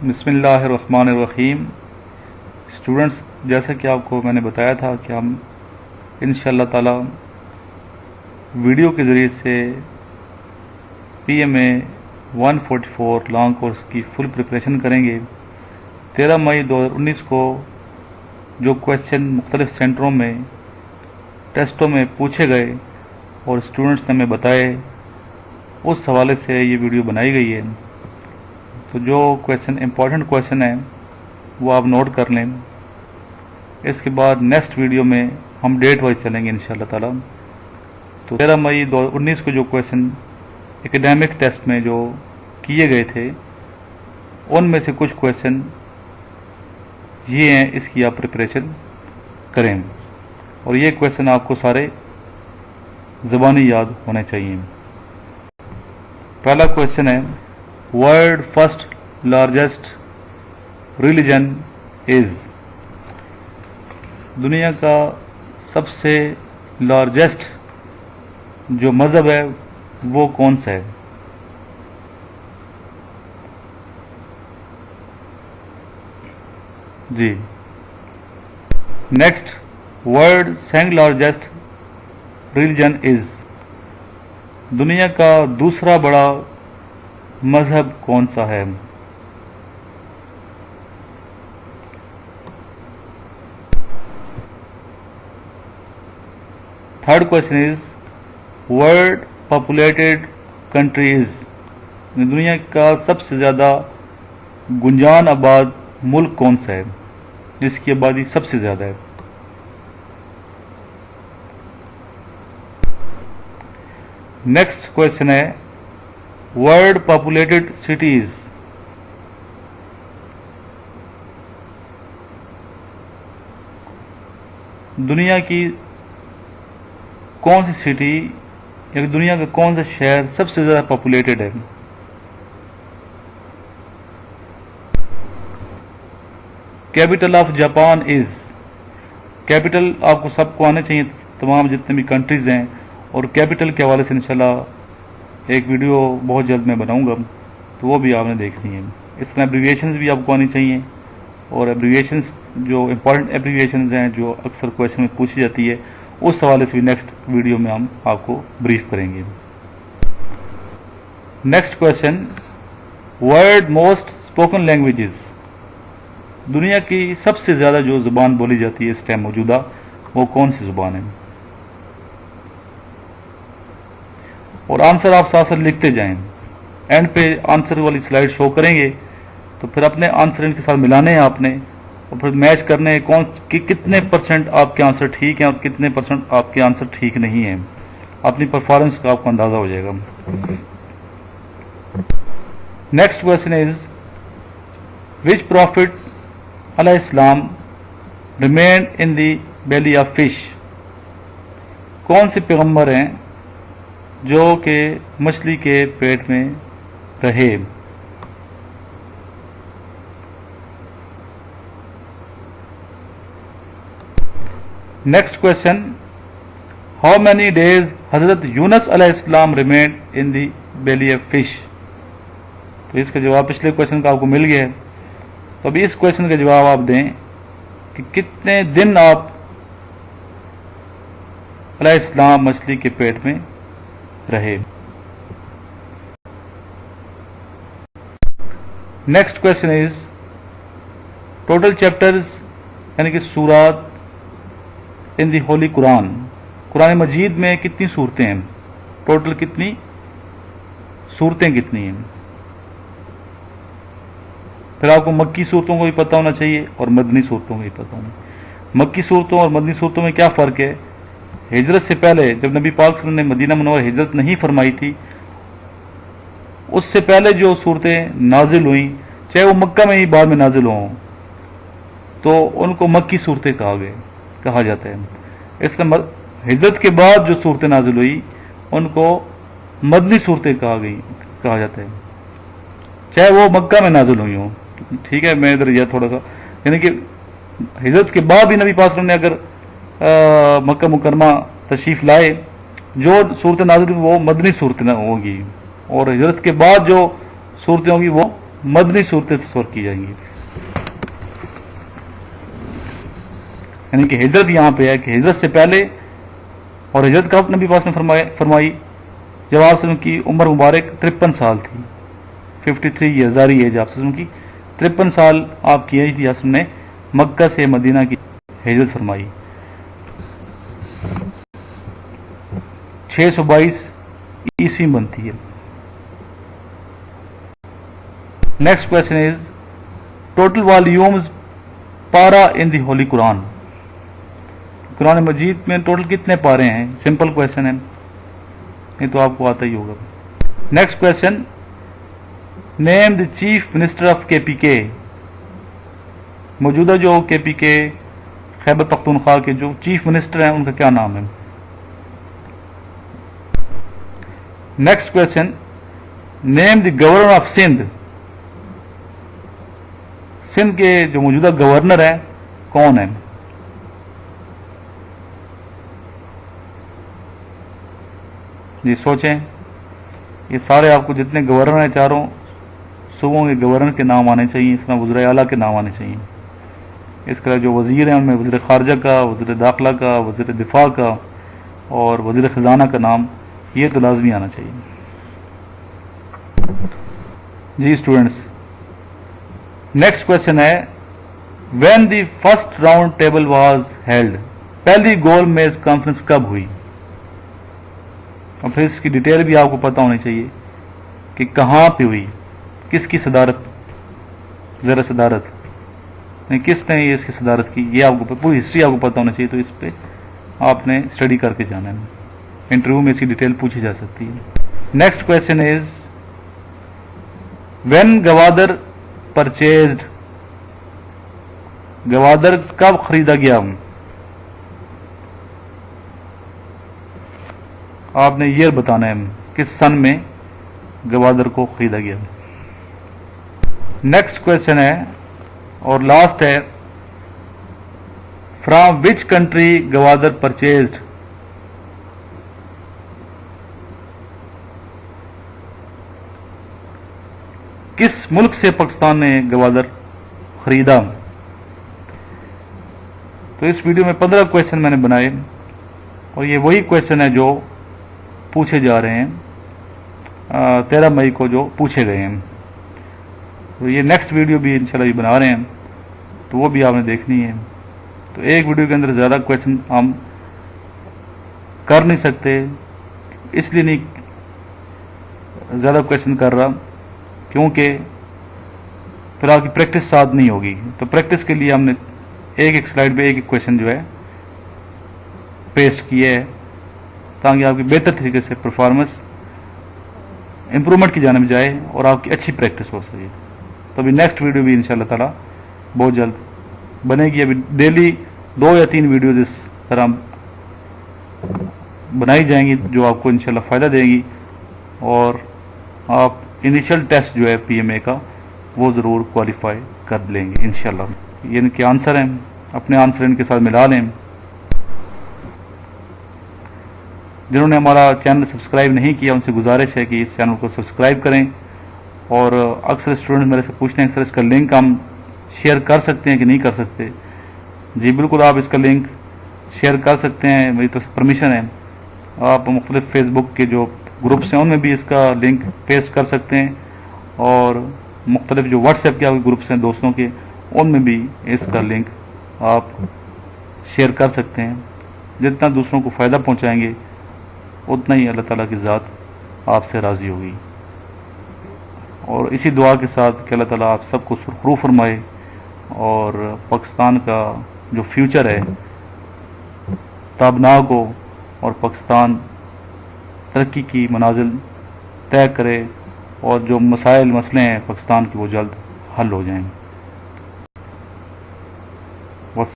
بسم اللہ الرحمن الرحیم. اسٹوڈنٹس، جیسا کہ آپ کو میں نے بتایا تھا کہ ہم انشاءاللہ تعالی ویڈیو کے ذریعے سے پی ایم اے 144 لانگ کورس کی فل پریپریشن کریں گے. 13 مئی 2019 کو جو کویشچن مختلف سینٹروں میں ٹیسٹوں میں پوچھے گئے اور اسٹوڈنٹس نے ہمیں بتائے، اس حوالے سے یہ ویڈیو بنائی گئی ہے. تو جو کویشچن امپورٹنٹ کویشچن ہیں وہ آپ نوٹ کر لیں. اس کے بعد نیکسٹ ویڈیو میں ہم ڈیٹ وائز چلیں گے انشاءاللہ تعالی. تو 13 مئی 2019 کو جو کویشچن اکیڈیمک ٹیسٹ میں جو کیے گئے تھے ان میں سے کچھ کویشچن یہ ہیں، اس کی آپ پریپریشن کریں اور یہ کویشچن آپ کو سارے زبانی یاد ہونے چاہیے. پہلا کویشچن ہے، world first largest religion is. دنیا کا سب سے لارجسٹ جو مذہب ہے وہ کون سا ہے؟ جی. Next, world second largest religion is. دنیا کا دوسرا بڑا مذہب کون سا ہے؟ Third question is, world populated country is. دنیا کا سب سے زیادہ گنجان آباد ملک کون سا ہے جس کی آبادی سب سے زیادہ ہے؟ نیکسٹ کویشچن ہے، ورلڈ پاپولیٹڈ سٹیز. دنیا کی کون سی سٹی یا دنیا کا کون سا شہر سب سے زیادہ پاپولیٹڈ ہے؟ Capital of Japan is. Capital آپ کو سب کو آنے چاہیے، تمام جتنے بھی کنٹریز ہیں، اور کیپٹل کے حوالے سے انشاءاللہ ایک ویڈیو بہت جلد میں بناؤں گا، تو وہ بھی آپ نے دیکھنی ہے. اس طرح ایبریویشنز بھی آپ کو آنی چاہیے، اور ایبریویشنز جو امپورٹنٹ ایبریویشنز ہیں جو اکثر کویشچن میں پوچھی جاتی ہے، اس حوالے سے بھی نیکسٹ ویڈیو میں ہم آپ کو بریف کریں گے. Next question, world most spoken languages. دنیا کی سب سے زیادہ جو زبان بولی جاتی ہے اس ٹائم موجودہ، وہ کون سی زبان ہے؟ اور آنسر آپ ساتھ ساتھ لکھتے جائیں. اینڈ پہ آنسر والی سلائیڈ شو کریں گے تو پھر اپنے آنسر ان کے ساتھ ملانے ہیں آپ نے، اور پھر میچ کرنے ہیں کتنے پرسنٹ آپ کے آنسر ٹھیک ہیں اور کتنے پرسنٹ آپ کے آنسر ٹھیک نہیں ہیں. اپنی پرفارمنس کا آپ کو اندازہ ہو جائے گا. Next question is, which prophet علیہ السلام remained in the belly of fish. کون سے پیغمبر ہیں جو کہ مچھلی کے پیٹ میں رہے؟ Next question, how many days حضرت یونس علیہ السلام remained in the belly of fish. تو اس کا جواب پچھلے کویشچن کا آپ کو مل گیا ہے. تو ابھی اس کویشچن کا جواب آپ دیں کہ کتنے دن آپ علیہ السلام مچھلی کے پیٹ میں رہے. نیکسٹ کویشچن از، ٹوٹل چیپٹرز یعنی کہ سورات ان دی ہولی قرآن. قرآن مجید میں کتنی سورتیں ہیں؟ ٹوٹل کتنی سورتیں کتنی ہیں؟ پھر آپ کو مکی صورتوں کو بھی پتہ ہونا چاہیے اور مدنی صورتوں کو بھی پتہ ہونا. مکی صورتوں اور مدنی صورتوں میں کیا فرق ہے؟ ہجرت سے پہلے جب نبی پاک صلی اللہ علیہ وسلم نے مدینہ منورہ ہجرت نہیں فرمائی تھی، اس سے پہلے جو صورتیں نازل ہوئیں، چاہے وہ مکہ میں ہی بعد میں نازل ہوں، تو ان کو مکی صورتیں کہا جاتا ہے. اس طرح ہجرت کے بعد جو صورتیں نازل ہوئی ان کو مدنی صورتیں کہا جاتا ہے، چاہے وہ مکہ میں نازل ہوئی ہوں. ٹھیک ہے، میں ادھر یہ تھوڑا سا، یعنی کہ ہجرت کے بعد بھی نبی پاک صلی اللہ علیہ وسلم نے اگر مکہ مکرمہ تشریف لائے، جو صورتیں نازل ہوئی وہ مدنی صورتیں ہوں گی، اور ہجرت کے بعد جو صورتیں ہوں گی وہ मदनी सूरतें तस्वर की जाएंगी। यानी कि हिजरत यहाँ पे है कि हिजरत से पहले, और हिजरत कब नबी पाक ने फरमाई जब आप की उम्र मुबारक 53 साल थी, 53 ईयर जारी एज आप की 53 साल आपकी एज थी। आप ने मक्का से मदीना की हिजरत फरमाई। 622 ईस्वी बनती है। Next question is total volumes पारा इन दी होली कुरान। कुरान मजीद में टोटल कितने पारे हैं? सिंपल क्वेश्चन है, ये तो आपको आता ही होगा। Next question, name the chief minister of KPK। मौजूदा जो KPK खैबर पख्तूनख्वा के जो चीफ मिनिस्टर हैं उनका क्या नाम है? Next question, name the governor of Sindh. Sindh के जो मौजूदा गवर्नर हैं कौन है? जी सोचें, ये सारे आपको जितने गवर्नर हैं चारों सूबों के गवर्नर के नाम आने चाहिए, इस तरह वज़ीर आला के नाम आने चाहिए। इसके अलावा जो वज़ीर हैं उनमें वज़ीर ख़ारजा का, वज़ीर दाखिला का, वज़ीर दिफा का और वज़ीर ख़जाना का नाम ये तो लाजमी आना चाहिए। जी स्टूडेंट्स, नेक्स्ट क्वेश्चन है when the first round table was held. पहली गोल मेज कॉन्फ्रेंस कब हुई? और फिर इसकी डिटेल भी आपको पता होनी चाहिए कि कहाँ पे हुई, किसकी सदारत, ज़रा सदारत नहीं, किसने ये इसकी सदारत की, ये आपको पूरी हिस्ट्री आपको पता होना चाहिए। तो इस पे आपने स्टडी करके जाना है, इंटरव्यू में इसकी डिटेल पूछी जा सकती है। Next question is when Gwadar purchased. Gwadar कब खरीदा गया? आपने ईयर बताना है, किस सन में गवादर को खरीदा गया। नेक्स्ट क्वेश्चन है और लास्ट है from which country Gwadar purchased. किस मुल्क से पाकिस्तान ने गवादर खरीदा? तो इस वीडियो में 15 क्वेश्चन मैंने बनाए और ये वही क्वेश्चन है जो पूछे जा रहे हैं 13 मई को जो पूछे गए हैं। तो ये नेक्स्ट वीडियो भी इंशाल्लाह बना रहे हैं, तो वो भी आपने देखनी है। तो एक वीडियो के अंदर ज़्यादा क्वेश्चन हम कर नहीं सकते, इसलिए नहीं ज़्यादा क्वेश्चन कर रहा क्योंकि फिर आपकी प्रैक्टिस साथ नहीं होगी। तो प्रैक्टिस के लिए हमने एक एक स्लाइड पे एक एक क्वेश्चन जो है पेस्ट किए है ताकि आपकी बेहतर तरीके से परफॉर्मेंस इम्प्रूवमेंट की जाने में जाए और आपकी अच्छी प्रैक्टिस हो सके। तो अभी नेक्स्ट वीडियो भी इंशाल्लाह ताला बहुत जल्द बनेगी। अभी डेली 2 या 3 वीडियोज़ इस तरह बनाई जाएंगी जो आपको इंशाल्लाह फ़ायदा देंगी और आप इनिशियल टेस्ट जो है PMA का वो ज़रूर क्वालिफाई कर लेंगे इंशाल्लाह। ये इनके आंसर हैं, अपने आंसर इनके साथ मिला लें। जिन्होंने हमारा चैनल सब्सक्राइब नहीं किया उनसे गुजारिश है कि इस चैनल को सब्सक्राइब करें। और अक्सर स्टूडेंट मेरे से पूछते हैं सर इसका लिंक हम शेयर कर सकते हैं कि नहीं कर सकते। जी बिल्कुल, आप इसका लिंक शेयर कर सकते हैं, मेरी तरफ से परमिशन है। आप मुख्तलिफ फेसबुक के जो ग्रुप्स हैं उनमें भी इसका लिंक पेस्ट कर सकते हैं और मुख्तलिफ जो व्हाट्सएप के आपके ग्रुप्स हैं दोस्तों के उनमें भी इसका लिंक आप शेयर कर सकते हैं। जितना दूसरों को फ़ायदा पहुँचाएँगे उतना ही अल्लाह ताला की ज़ात आपसे राज़ी होगी। और इसी दुआ के साथ कि अल्लाह ताला आप सबको सुरखरू फरमाए और पाकिस्तान का जो फ्यूचर है ताबनाक हो और पाकिस्तान तरक्की की मनाजिल तय करे और जो मसाइल मसले हैं पाकिस्तान के वो जल्द हल हो जाएं।